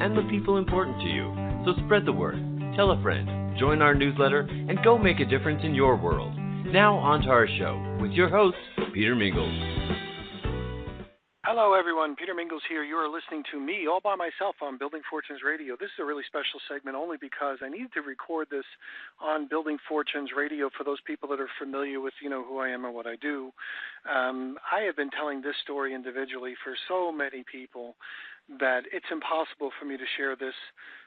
and the people important to you. So spread the word, tell a friend, join our newsletter, and go make a difference in your world. Now on to our show with your host, Peter Mingils. Hello, everyone. Peter Mingils here. You are listening to me all by myself on Building Fortunes Radio. This is a really special segment only because I needed to record this on Building Fortunes Radio for those people that are familiar with, who I am and what I do. I have been telling this story individually for so many people that it's impossible for me to share this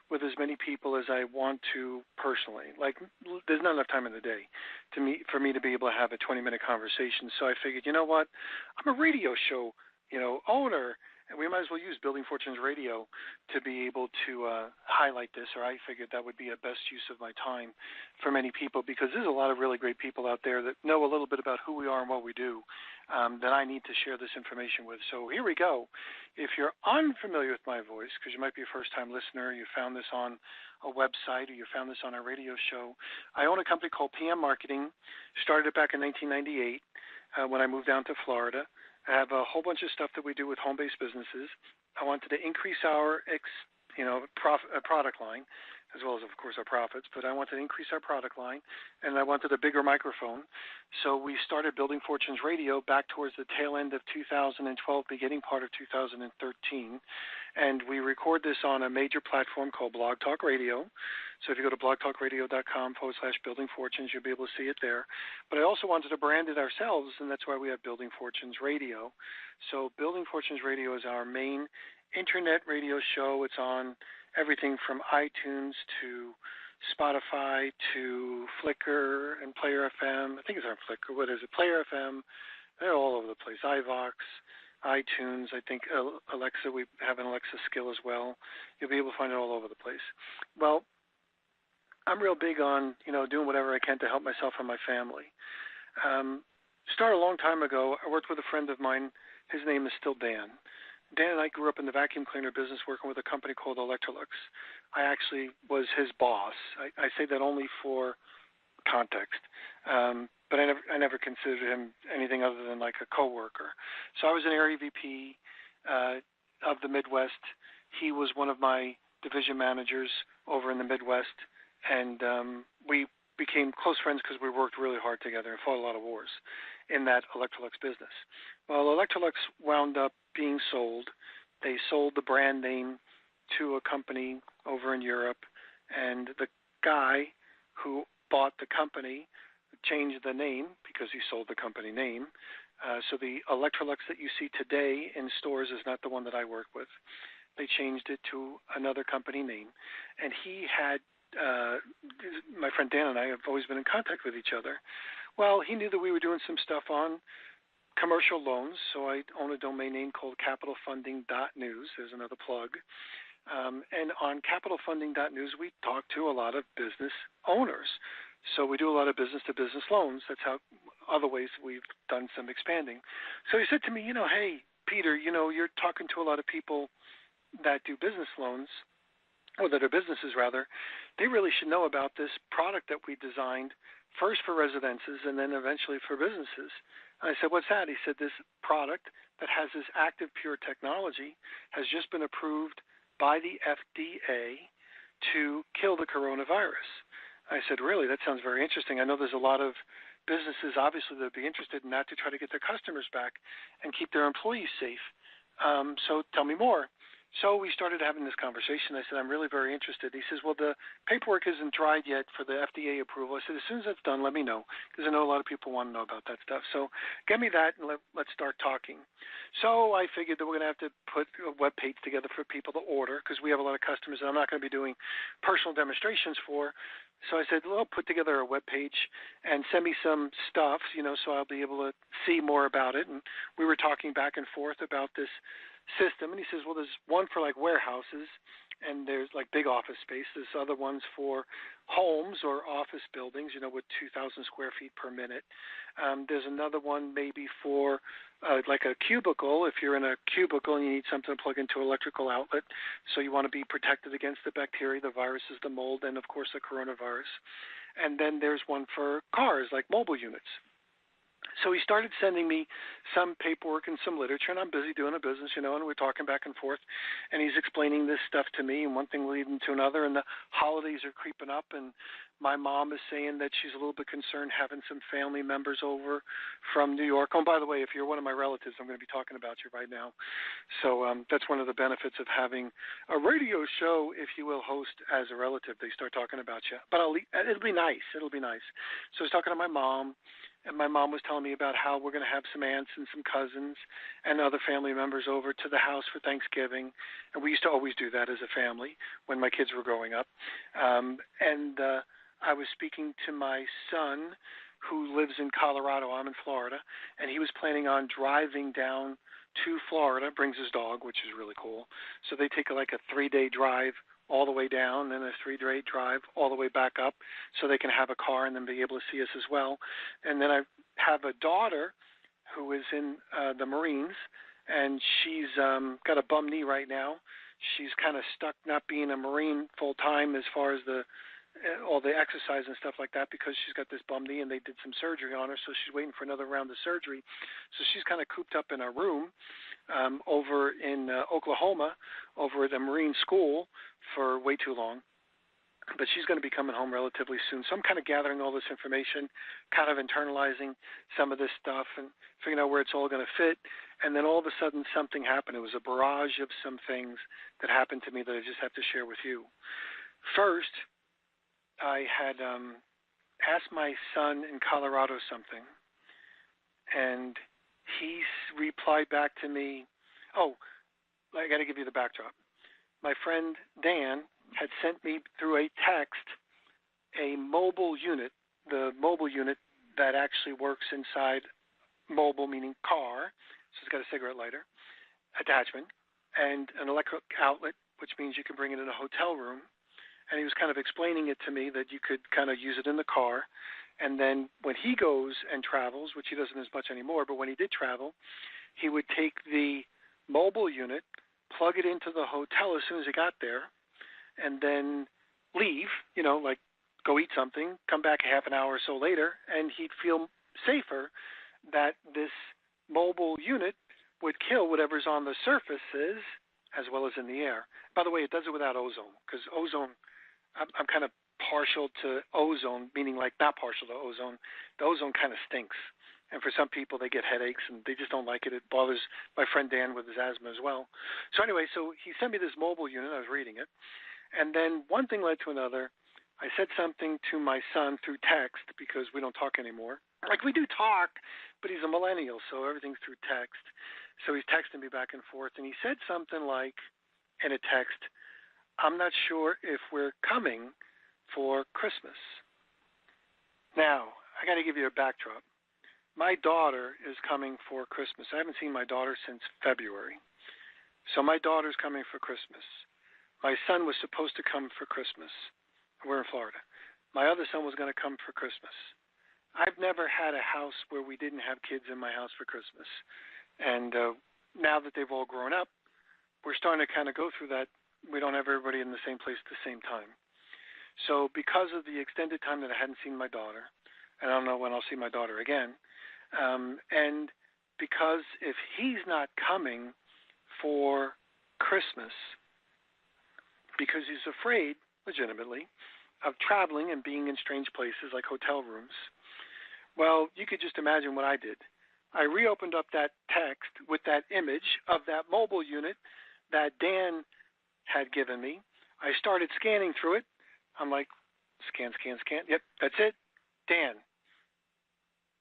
with as many people as I want to personally. Like, there's not enough time in the day for me to be able to have a 20-minute conversation. So I figured, you know what? I'm a radio show owner, and we might as well use Building Fortunes Radio to be able to highlight this, or I figured that would be a best use of my time for many people, because there's a lot of really great people out there that know a little bit about who we are and what we do that I need to share this information with. So here we go. If you're unfamiliar with my voice, because you might be a first-time listener, you found this on a website or you found this on a radio show, I own a company called PM Marketing. Started it back in 1998 when I moved down to Florida. I have a whole bunch of stuff that we do with home-based businesses. I wanted to increase our product line, as well as, of course, our profits, but I wanted to increase our product line, and I wanted a bigger microphone. So we started Building Fortunes Radio back towards the tail end of 2012, beginning part of 2013, and we record this on a major platform called Blog Talk Radio. So if you go to blogtalkradio.com/Building Fortunes, you'll be able to see it there. But I also wanted to brand it ourselves, and that's why we have Building Fortunes Radio. So Building Fortunes Radio is our main internet radio show. It's on everything from iTunes to Spotify to Flickr and Player FM. I think it's on Flickr. What is it? Player FM. They're all over the place. iVox, iTunes. I think Alexa. We have an Alexa skill as well. You'll be able to find it all over the place. Well, I'm real big on, doing whatever I can to help myself and my family. Started a long time ago. I worked with a friend of mine. His name is still Dan. Dan and I grew up in the vacuum cleaner business working with a company called Electrolux. I actually was his boss. I say that only for context. But I never considered him anything other than like a coworker. So I was an area VP of the Midwest. He was one of my division managers over in the Midwest, and we became close friends because we worked really hard together and fought a lot of wars in that Electrolux business. Well, Electrolux wound up being sold. They sold the brand name to a company over in Europe, and the guy who bought the company changed the name because he sold the company name. So the Electrolux that you see today in stores is not the one that I work with. They changed it to another company name, and he had my friend Dan and I have always been in contact with each other. Well, he knew that we were doing some stuff on commercial loans, so I own a domain name called capitalfunding.news. There's another plug. And on capitalfunding.news, we talk to a lot of business owners. So we do a lot of business-to-business loans. That's how other ways we've done some expanding. So he said to me, hey, Peter, you're talking to a lot of people that do business loans, or that are businesses rather. They really should know about this product that we designed, first for residences and then eventually for businesses. And I said, what's that? He said, this product that has this active pure technology has just been approved by the FDA to kill the coronavirus. I said, really? That sounds very interesting. I know there's a lot of businesses, obviously, that would be interested in that to try to get their customers back and keep their employees safe. So tell me more. So we started having this conversation. I said, I'm really very interested. He says, well, the paperwork isn't dried yet for the FDA approval. I said, as soon as that's done, let me know, because I know a lot of people want to know about that stuff. So get me that, and let's start talking. So I figured that we're going to have to put a web page together for people to order, because we have a lot of customers that I'm not going to be doing personal demonstrations for. So I said, well, put together a web page and send me some stuff, so I'll be able to see more about it. And we were talking back and forth about this system, and he says, well, there's one for like warehouses, and there's like big office space. There's other ones for homes or office buildings, with 2,000 square feet per minute. There's another one maybe for like a cubicle, if you're in a cubicle and you need something to plug into an electrical outlet, so you want to be protected against the bacteria, the viruses, the mold, and of course the coronavirus. And then there's one for cars, like mobile units. So he started sending me some paperwork and some literature, and I'm busy doing a business, and we're talking back and forth, and he's explaining this stuff to me, and one thing leading to another, and the holidays are creeping up, and my mom is saying that she's a little bit concerned having some family members over from New York. Oh, and by the way, if you're one of my relatives, I'm going to be talking about you right now. So that's one of the benefits of having a radio show, if you will, host as a relative. They start talking about you. But it'll be nice. It'll be nice. So I was talking to my mom, and my mom was telling me about how we're going to have some aunts and some cousins and other family members over to the house for Thanksgiving. And we used to always do that as a family when my kids were growing up. I was speaking to my son who lives in Colorado. I'm in Florida. And he was planning on driving down to Florida, brings his dog, which is really cool. So they take like a 3-day drive all the way down, then a 3-day drive all the way back up so they can have a car and then be able to see us as well. And then I have a daughter who is in the Marines, and she's got a bum knee right now. She's kind of stuck not being a Marine full-time as far as all the exercise and stuff like that because she's got this bum knee and they did some surgery on her, so she's waiting for another round of surgery. So she's kind of cooped up in a room over in Oklahoma, over at a Marine school for way too long. But she's going to be coming home relatively soon. So I'm kind of gathering all this information, kind of internalizing some of this stuff and figuring out where it's all going to fit. And then all of a sudden something happened. It was a barrage of some things that happened to me that I just have to share with you. First, I had asked my son in Colorado something, and he replied back to me, I got to give you the backdrop. My friend Dan had sent me through a text a mobile unit, the mobile unit that actually works inside mobile, meaning car, so it's got a cigarette lighter attachment, and an electric outlet, which means you can bring it in a hotel room. And he was kind of explaining it to me that you could kind of use it in the car. And then when he goes and travels, which he doesn't as much anymore, but when he did travel, he would take the mobile unit, plug it into the hotel as soon as he got there, and then leave, like go eat something, come back a half an hour or so later, and he'd feel safer that this mobile unit would kill whatever's on the surfaces as well as in the air. By the way, it does it without ozone, because ozone, I'm kind of partial to ozone, meaning like not partial to ozone. The ozone kind of stinks. And for some people, they get headaches, and they just don't like it. It bothers my friend Dan with his asthma as well. So anyway, so he sent me this mobile unit. I was reading it. And then one thing led to another. I said something to my son through text because we don't talk anymore. Like we do talk, but he's a millennial, so everything's through text. So he's texting me back and forth. And he said something like in a text, I'm not sure if we're coming for Christmas. Now, I got to give you a backdrop. My daughter is coming for Christmas. I haven't seen my daughter since February. So my daughter's coming for Christmas. My son was supposed to come for Christmas. We're in Florida. My other son was going to come for Christmas. I've never had a house where we didn't have kids in my house for Christmas. And now that they've all grown up, we're starting to kind of go through that. We don't have everybody in the same place at the same time. So because of the extended time that I hadn't seen my daughter, and I don't know when I'll see my daughter again, and because if he's not coming for Christmas because he's afraid, legitimately, of traveling and being in strange places like hotel rooms, well, you could just imagine what I did. I reopened up that text with that image of that mobile unit that Dan had given me. I started scanning through it. I'm like, scan. Yep, that's it. Dan,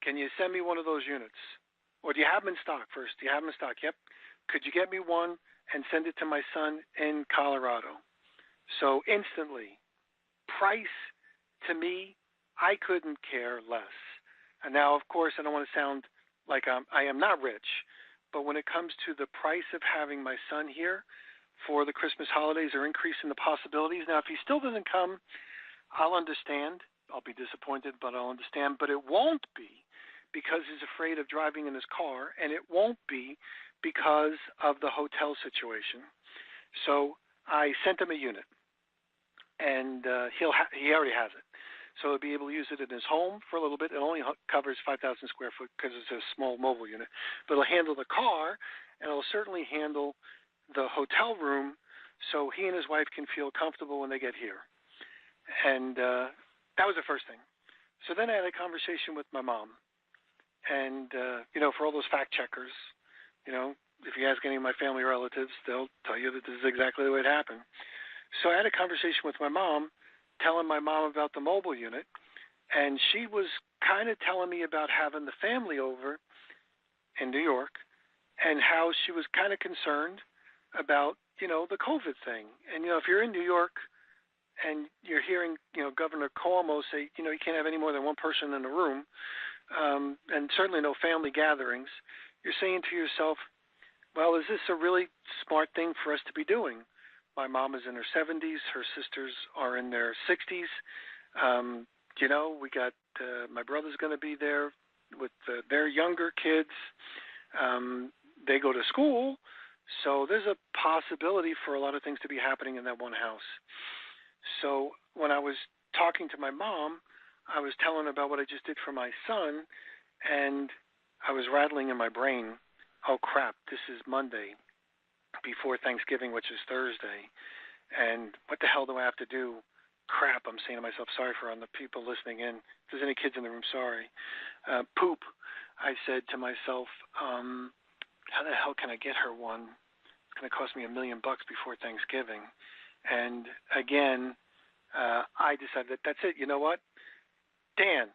can you send me one of those units? Or do you have them in stock first? Do you have them in stock? Yep. Could you get me one and send it to my son in Colorado? So instantly, price, to me, I couldn't care less. And now, of course, I don't want to sound like I am not rich, but when it comes to the price of having my son here for the Christmas holidays or increasing the possibilities. Now, if he still doesn't come, I'll understand. I'll be disappointed, but I'll understand. But it won't be because he's afraid of driving in his car, and it won't be because of the hotel situation. So I sent him a unit, and he already has it. So he'll be able to use it in his home for a little bit. It only covers 5,000 square foot because it's a small mobile unit. But it'll handle the car, and it'll certainly handle the hotel room so he and his wife can feel comfortable when they get here. And that was the first thing. So then I had a conversation with my mom. And, for all those fact checkers, if you ask any of my family relatives, they'll tell you that this is exactly the way it happened. So I had a conversation with my mom, telling my mom about the mobile unit, and she was kind of telling me about having the family over in New York and how she was kind of concerned about, the COVID thing. And, if you're in New York and you're hearing, Governor Cuomo say, you can't have any more than one person in the room, and certainly no family gatherings, you're saying to yourself, well, is this a really smart thing for us to be doing? My mom is in her 70s. Her sisters are in their 60s. We got my brother's going to be there with their younger kids. They go to school. So there's a possibility for a lot of things to be happening in that one house. So when I was talking to my mom, I was telling her about what I just did for my son, and I was rattling in my brain, oh, crap, this is Monday before Thanksgiving, which is Thursday, and what the hell do I have to do? Crap, I'm saying to myself, sorry for on the people listening in. If there's any kids in the room, sorry. Poop, I said to myself, how the hell can I get her one? It's going to cost me $1 million before Thanksgiving. And again, I decided that's it. You know what? Dan,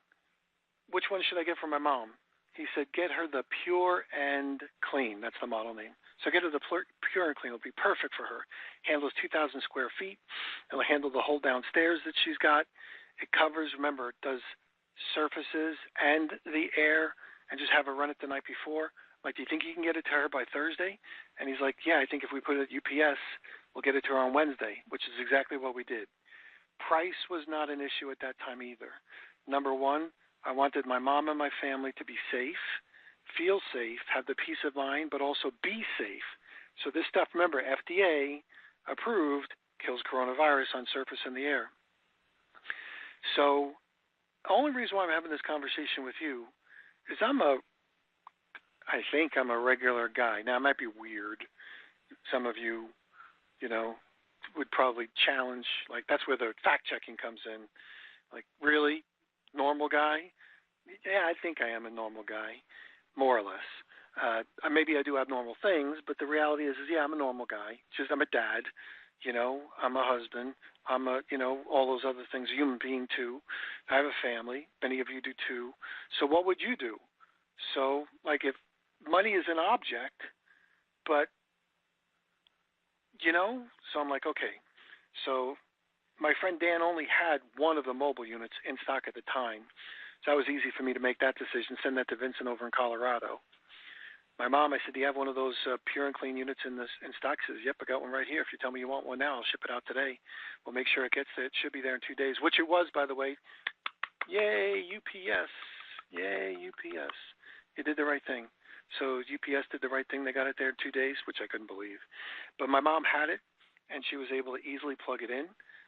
which one should I get for my mom? He said, get her the Pure and Clean. That's the model name. So get her the Pure and Clean. It'll be perfect for her. Handles 2,000 square feet. It'll handle the whole downstairs that she's got. It covers, remember, it does surfaces and the air, and just have her run it the night before. Like, do you think you can get it to her by Thursday? And he's like, yeah, I think if we put it at UPS, we'll get it to her on Wednesday, which is exactly what we did. Price was not an issue at that time either. Number one, I wanted my mom and my family to be safe, feel safe, have the peace of mind, but also be safe. So this stuff, remember, FDA approved, kills coronavirus on surface in the air. So the only reason why I'm having this conversation with you is I think I'm a regular guy. Now, it might be weird. Some of you, would probably challenge, like, that's where the fact-checking comes in. Like, really? Normal guy? Yeah, I think I am a normal guy, more or less. Maybe I do have normal things, but the reality is yeah, I'm a normal guy. It's just I'm a dad, I'm a husband, I'm all those other things, a human being too. I have a family. Many of you do too. So what would you do? So, like, if money is an object, but, so I'm like, okay. So my friend Dan only had one of the mobile units in stock at the time. So that was easy for me to make that decision, send that to Vincent over in Colorado. My mom, I said, do you have one of those Pure and Clean units in stock? She says, yep, I got one right here. If you tell me you want one now, I'll ship it out today. We'll make sure it gets there. It should be there in 2 days, which it was, by the way. Yay, UPS. Yay, UPS. You did the right thing. So UPS did the right thing. They got it there in 2 days, which I couldn't believe. But my mom had it, and she was able to easily plug it in.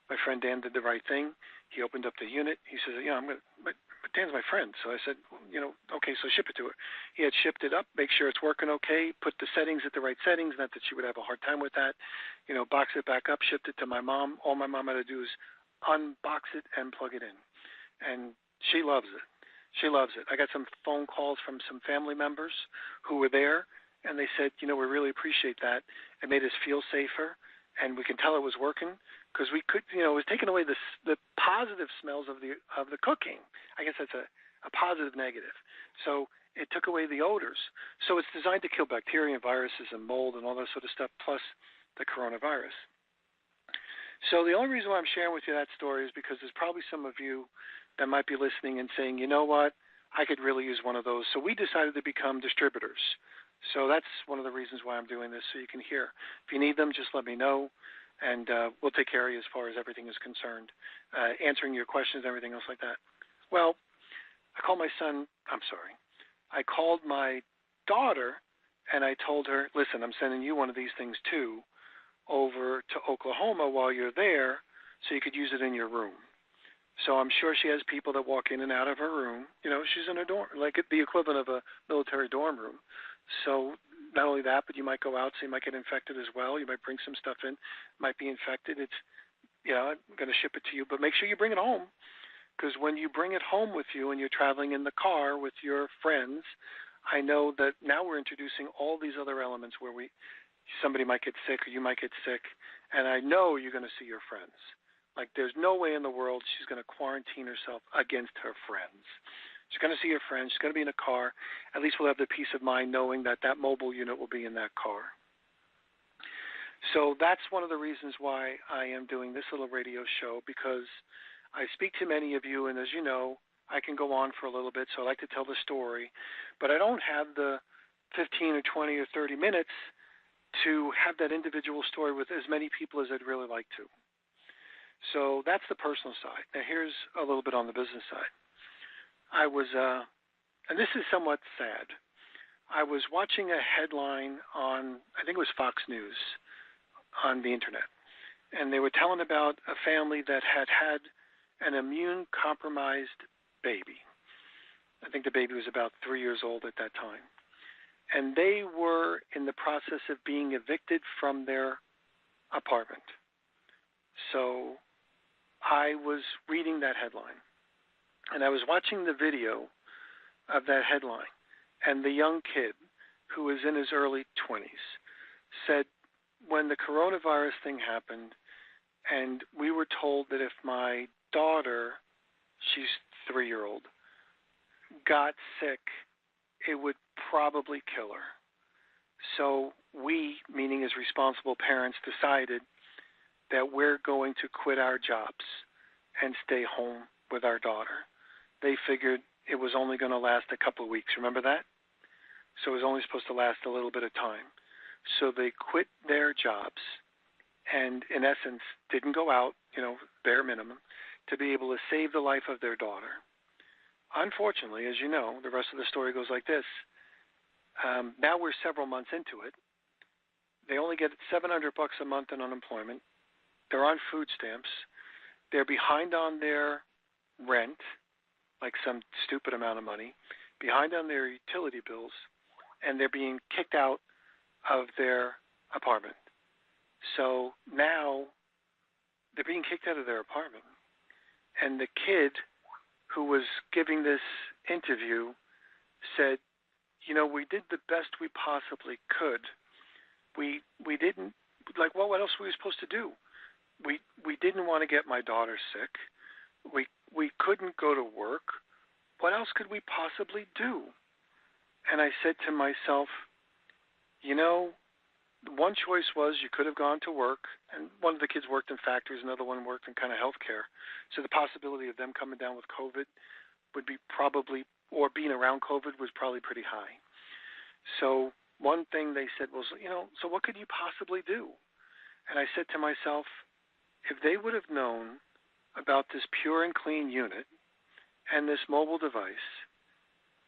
My friend Dan did the right thing. He opened up the unit. He says, but Dan's my friend. So I said, okay, so ship it to her. He had shipped it up, make sure it's working okay, put the settings at the right settings, not that she would have a hard time with that. Box it back up, shipped it to my mom. All my mom had to do is unbox it and plug it in. And she loves it. She loves it. I got some phone calls from some family members who were there, and they said, we really appreciate that. It made us feel safer, and we can tell it was working because we could, it was taking away the positive smells of the cooking. I guess that's a positive negative. So it took away the odors. So it's designed to kill bacteria and viruses and mold and all that sort of stuff, plus the coronavirus. So the only reason why I'm sharing with you that story is because there's probably some of you that might be listening and saying, you know what, I could really use one of those. So we decided to become distributors. So that's one of the reasons why I'm doing this, so you can hear. If you need them, just let me know, and we'll take care of you as far as everything is concerned, answering your questions and everything else like that. Well, I called my daughter, and I told her, listen, I'm sending you one of these things too over to Oklahoma while you're there so you could use it in your room. So I'm sure she has people that walk in and out of her room. She's in a dorm, like the equivalent of a military dorm room. So not only that, but you might go out, so you might get infected as well. You might bring some stuff in, might be infected. I'm going to ship it to you, but make sure you bring it home, because when you bring it home with you and you're traveling in the car with your friends, I know that now we're introducing all these other elements where somebody might get sick or you might get sick, and I know you're going to see your friends. Like, there's no way in the world she's going to quarantine herself against her friends. She's going to see her friends. She's going to be in a car. At least we'll have the peace of mind knowing that that mobile unit will be in that car. So that's one of the reasons why I am doing this little radio show, because I speak to many of you, and as you know, I can go on for a little bit, so I like to tell the story. But I don't have the 15 or 20 or 30 minutes to have that individual story with as many people as I'd really like to. So that's the personal side. Now here's a little bit on the business side. I was, and this is somewhat sad, I was watching a headline on, I think it was Fox News on the internet, and they were telling about a family that had an immune-compromised baby. I think the baby was about 3 years old at that time. And they were in the process of being evicted from their apartment. So I was reading that headline, and I was watching the video of that headline, and the young kid, who was in his early 20s, said, when the coronavirus thing happened, and we were told that if my daughter, she's 3-year-old, got sick, it would probably kill her. So we, meaning as responsible parents, decided that we're going to quit our jobs and stay home with our daughter. They figured it was only going to last a couple of weeks. Remember that? So it was only supposed to last a little bit of time. So they quit their jobs and, in essence, didn't go out, bare minimum, to be able to save the life of their daughter. Unfortunately, as you know, the rest of the story goes like this. Now we're several months into it. They only get $700 a month in unemployment. They're on food stamps. They're behind on their rent, like some stupid amount of money, behind on their utility bills, and they're being kicked out of their apartment. So now they're being kicked out of their apartment. And the kid who was giving this interview said, we did the best we possibly could. We didn't, what else were we supposed to do? We didn't want to get my daughter sick. We couldn't go to work. What else could we possibly do? And I said to myself, one choice was you could have gone to work, and one of the kids worked in factories, another one worked in kind of healthcare. So the possibility of them coming down with COVID would be probably, or being around COVID was probably pretty high. So one thing they said was, so what could you possibly do? And I said to myself, if they would have known about this Pure and Clean unit and this mobile device,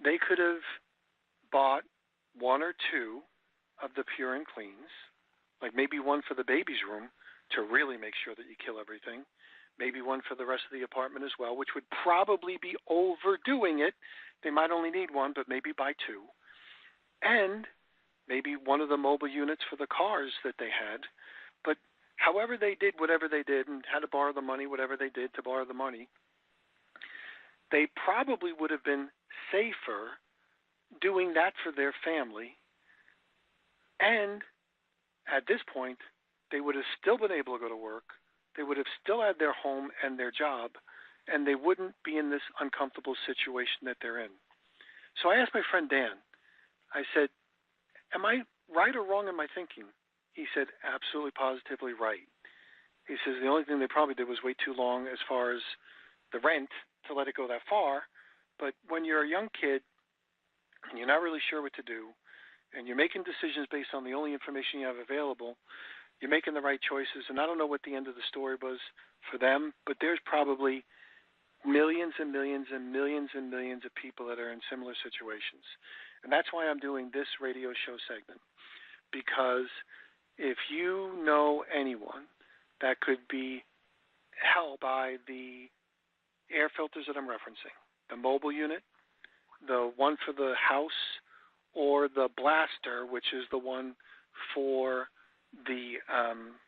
they could have bought one or two of the Pure and Cleans, like maybe one for the baby's room to really make sure that you kill everything, maybe one for the rest of the apartment as well, which would probably be overdoing it. They might only need one, but maybe buy two. And maybe one of the mobile units for the cars that they had. But however they did whatever they did and had to borrow the money, whatever they did to borrow the money, they probably would have been safer doing that for their family. And at this point, they would have still been able to go to work. They would have still had their home and their job, and they wouldn't be in this uncomfortable situation that they're in. So I asked my friend Dan, I said, am I right or wrong in my thinking? He said, absolutely, positively right. He says the only thing they probably did was wait too long as far as the rent to let it go that far. But when you're a young kid and you're not really sure what to do, and you're making decisions based on the only information you have available, you're making the right choices. And I don't know what the end of the story was for them, but there's probably millions and millions and millions and millions of people that are in similar situations. And that's why I'm doing this radio show segment, because if you know anyone that could be helped by the air filters that I'm referencing, the mobile unit, the one for the house, or the blaster, which is the one for the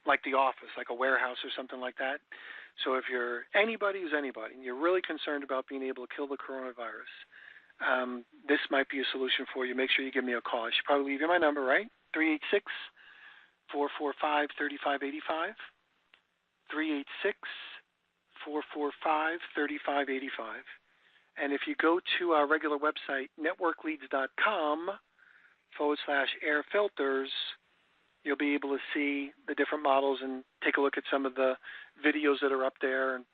like the office, like a warehouse or something like that. So if you're anybody who's anybody, and you're really concerned about being able to kill the coronavirus, this might be a solution for you. Make sure you give me a call. I should probably leave you my number, right? 386-445-3585. 386-445-3585. And if you go to our regular website, networkleads.com/air filters, you'll be able to see the different models and take a look at some of the videos that are up there and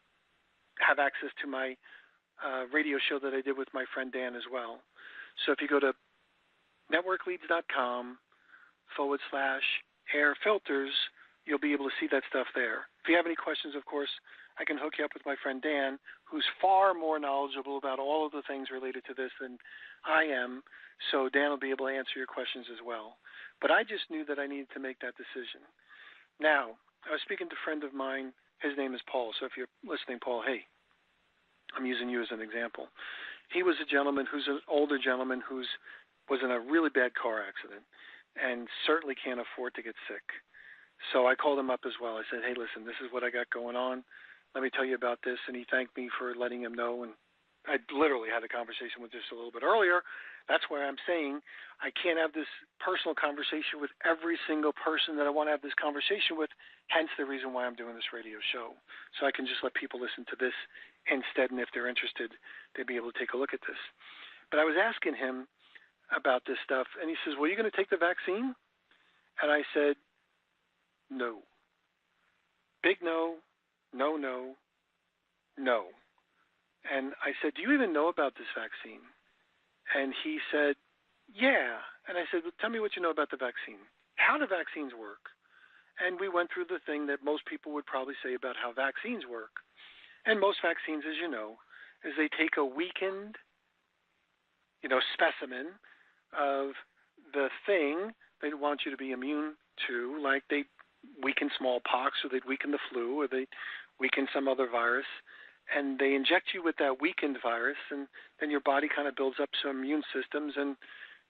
have access to my radio show that I did with my friend Dan as well. So if you go to networkleads.com/air filters, you'll be able to see that stuff there. If you have any questions, of course, I can hook you up with my friend Dan, who's far more knowledgeable about all of the things related to this than I am. So Dan will be able to answer your questions as well. But I just knew that I needed to make that decision. Now, I was speaking to a friend of mine. His name is Paul. So if you're listening, Paul, hey, I'm using you as an example. He was a gentleman who's an older gentleman was in a really bad car accident and certainly can't afford to get sick. So I called him up as well. I said, hey, listen, this is what I got going on. Let me tell you about this. And he thanked me for letting him know. And I literally had a conversation with just a little bit earlier. That's why I'm saying I can't have this personal conversation with every single person that I want to have this conversation with, hence the reason why I'm doing this radio show. So I can just let people listen to this instead, and if they're interested, they'd be able to take a look at this. But I was asking him about this stuff, and he says, well, are you going to take the vaccine? And I said, no. Big no, no, no, no. And I said, do you even know about this vaccine? And he said, yeah. And I said, well, tell me what you know about the vaccine. How do vaccines work? And we went through the thing that most people would probably say about how vaccines work. And most vaccines, as you know, is they take a weakened, specimen of the thing they want you to be immune to, like they weaken smallpox, or they'd weaken the flu, or they weaken some other virus, and they inject you with that weakened virus, and then your body kind of builds up some immune systems, and,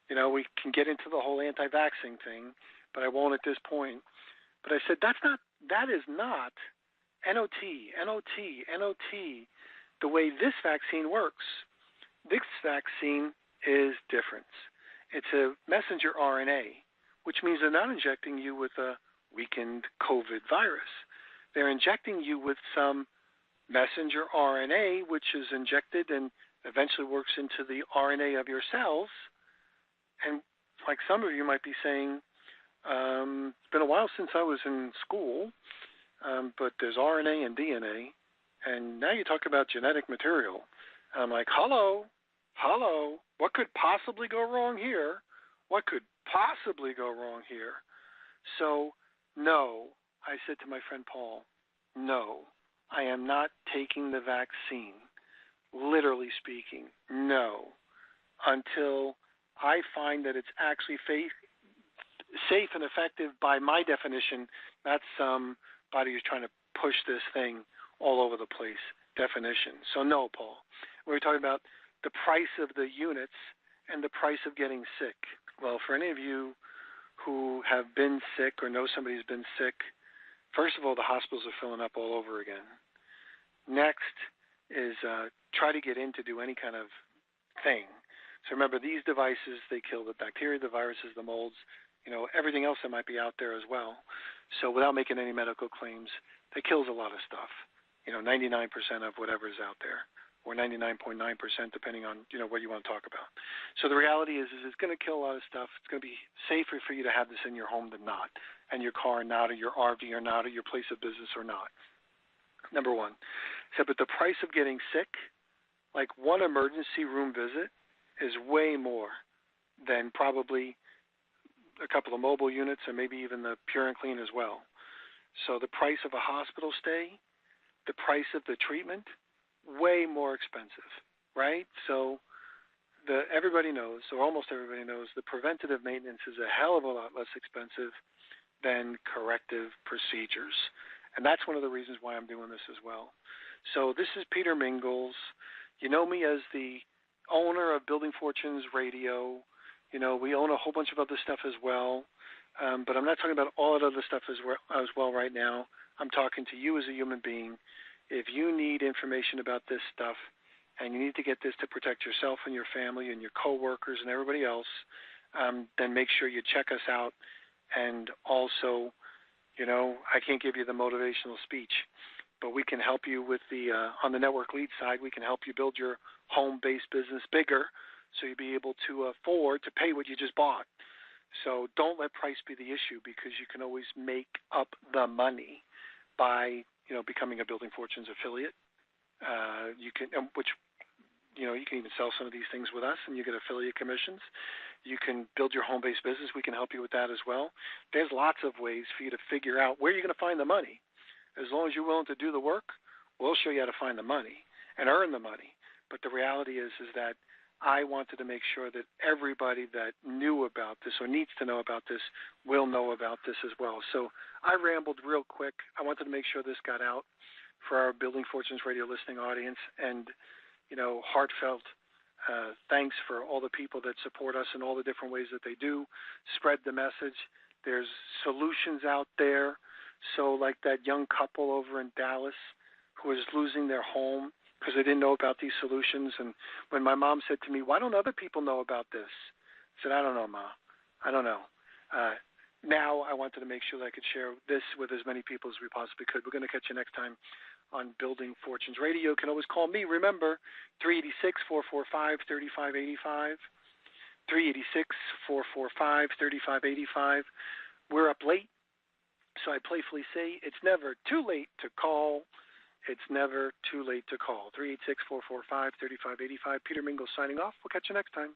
we can get into the whole anti-vaxxing thing, but I won't at this point. But I said, that is not NOT, the way this vaccine works. This vaccine is different. It's a messenger RNA, which means they're not injecting you with a weakened COVID virus. They're injecting you with some messenger RNA, which is injected and eventually works into the RNA of your cells. And like some of you might be saying, it's been a while since I was in school, but there's RNA and DNA, and now you talk about genetic material. And I'm like, hello, what could possibly go wrong here? What could possibly go wrong here? So, no, I said to my friend Paul, no, I am not taking the vaccine, literally speaking, no, until I find that it's actually safe and effective by my definition, not somebody who's trying to push this thing all over the place definition. So no, Paul, we're talking about the price of the units and the price of getting sick. Well, for any of you who have been sick or know somebody who's been sick, first of all, the hospitals are filling up all over again. Next is try to get in to do any kind of thing. So remember, these devices, they kill the bacteria, the viruses, the molds, everything else that might be out there as well. So without making any medical claims, that kills a lot of stuff, 99% of whatever is out there, or 99.9% depending on, what you want to talk about. So the reality is it's going to kill a lot of stuff. It's going to be safer for you to have this in your home than not, and your car not, or your RV or not, or your place of business or not. Number one. So, but the price of getting sick, like one emergency room visit, is way more than probably a couple of mobile units and maybe even the Pure and Clean as well. So the price of a hospital stay, the price of the treatment, way more expensive, right? So everybody knows, or almost everybody knows, the preventative maintenance is a hell of a lot less expensive than corrective procedures. And that's one of the reasons why I'm doing this as well. So this is Peter Mingils. You know me as the owner of Building Fortunes Radio. We own a whole bunch of other stuff as well. But I'm not talking about all that other stuff as well right now. I'm talking to you as a human being. If you need information about this stuff and you need to get this to protect yourself and your family and your coworkers and everybody else, then make sure you check us out. And also, I can't give you the motivational speech, but we can help you with on the network lead side, we can help you build your home-based business bigger so you'll be able to afford to pay what you just bought. So don't let price be the issue, because you can always make up the money by, becoming a Building Fortunes affiliate. You can even sell some of these things with us and you get affiliate commissions. You can build your home-based business. We can help you with that as well. There's lots of ways for you to figure out where you're going to find the money. As long as you're willing to do the work, we'll show you how to find the money and earn the money. But the reality is that I wanted to make sure that everybody that knew about this or needs to know about this will know about this as well. So I rambled real quick. I wanted to make sure this got out for our Building Fortunes Radio listening audience, and heartfelt thanks for all the people that support us in all the different ways that they do. Spread the message. There's solutions out there. So like that young couple over in Dallas who is losing their home because they didn't know about these solutions. And when my mom said to me, "Why don't other people know about this?" I said, "I don't know, Ma. I don't know." Now I wanted to make sure that I could share this with as many people as we possibly could. We're going to catch you next time on Building Fortunes Radio. You can always call me. Remember, 386-445-3585, 386-445-3585. We're up late, so I playfully say it's never too late to call. It's never too late to call. 386-445-3585. Peter Mingils signing off. We'll catch you next time.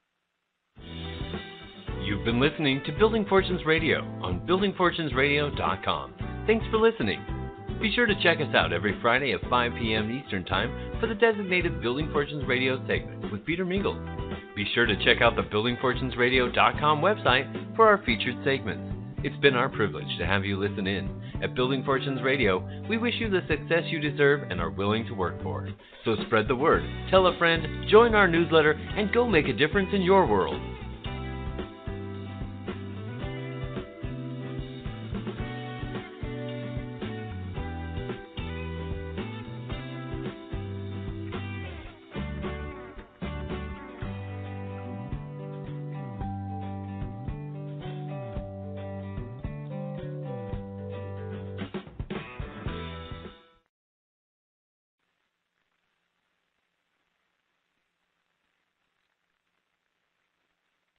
You've been listening to Building Fortunes Radio on buildingfortunesradio.com. Thanks for listening. Be sure to check us out every Friday at 5 p.m. Eastern Time for the designated Building Fortunes Radio segment with Peter Mingils. Be sure to check out the buildingfortunesradio.com website for our featured segments. It's been our privilege to have you listen in. At Building Fortunes Radio, we wish you the success you deserve and are willing to work for. So spread the word, tell a friend, join our newsletter, and go make a difference in your world.